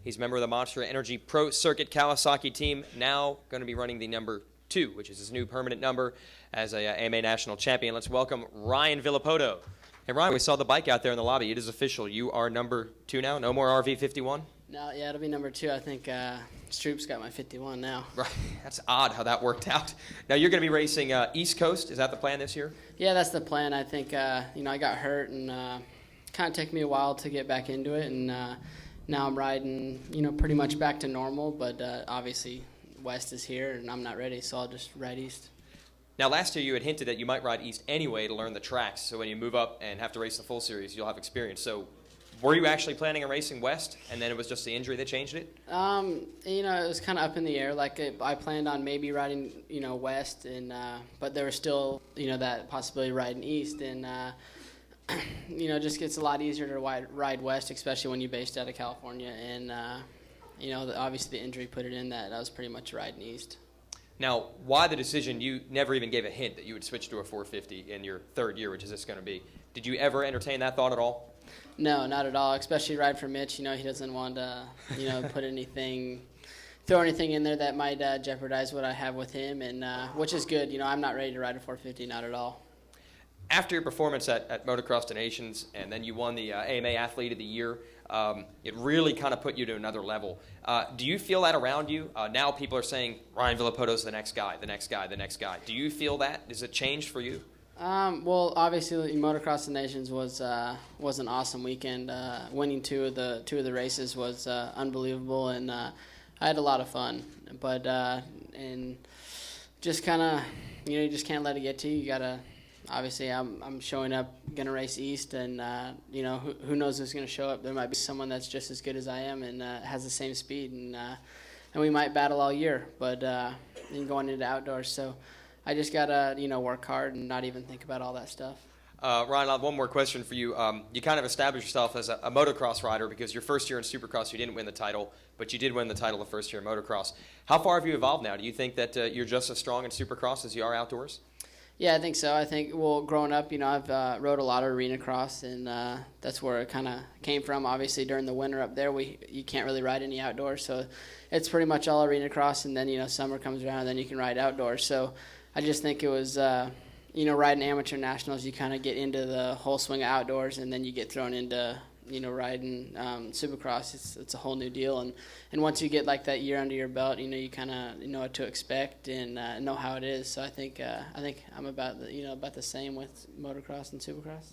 He's a member of the Monster Energy Pro Circuit Kawasaki team, now going to be running the number 2, which is his new permanent number as a AMA national champion. Let's welcome Ryan Villopoto. Hey, Ryan, we saw the bike out there in the lobby. It is official. You are number 2 now? No more RV51? No, yeah, it'll be number 2. I think Stroop's got my 51 now. Right. That's odd how that worked out. Now, you're going to be racing East Coast. Is that the plan this year? Yeah, that's the plan. I think, I got hurt and kind of took me a while to get back into it. And now I'm riding, pretty much back to normal. But obviously, West is here and I'm not ready, so I'll just ride East. Now, last year you had hinted that you might ride East anyway to learn the tracks. So when you move up and have to race the full series, you'll have experience. So were you actually planning on racing West, and then it was just the injury that changed it? It was kind of up in the air. I planned on maybe riding, West, and but there was still, that possibility of riding East, and it just gets a lot easier to ride West, especially when you're based out of California, and obviously the injury put it in that I was pretty much riding East. Now, why the decision? You never even gave a hint that you would switch to a 450 in your 3rd year, which is this going to be. Did you ever entertain that thought at all? No, not at all, especially ride for Mitch. He doesn't want to, throw anything in there that might jeopardize what I have with him, and which is good. I'm not ready to ride a 450, not at all. After your performance at Motocross to Nations, and then you won the AMA Athlete of the Year, it really kind of put you to another level. Do you feel that around you? Now people are saying, Ryan Villopoto's the next guy, the next guy, the next guy. Do you feel that? Has it changed for you? Well, obviously, Motocross to Nations was an awesome weekend. Winning two of the races was unbelievable, and I had a lot of fun. But and just kind of, you just can't let it get to you. You gotta. Obviously, I'm showing up, going to race East, and, who knows who's going to show up. There might be someone that's just as good as I am and has the same speed, and we might battle all year, but going into outdoors. So I just got to, work hard and not even think about all that stuff. Ryan, I have one more question for you. You kind of established yourself as a motocross rider because your first year in Supercross, you didn't win the title, but you did win the title the first year in motocross. How far have you evolved now? Do you think that you're just as strong in Supercross as you are outdoors? Yeah, I think so. I think, growing up, I've rode a lot of arena cross, and that's where it kind of came from. Obviously, during the winter up there, you can't really ride any outdoors, so it's pretty much all arena cross, and then, summer comes around, and then you can ride outdoors. So I just think it was, riding amateur nationals, you kind of get into the whole swing of outdoors, and then you get thrown into, riding Supercross. It's a whole new deal, and once you get like that year under your belt, you kind of know what to expect and know how it is. So I think I'm about the same with motocross and Supercross.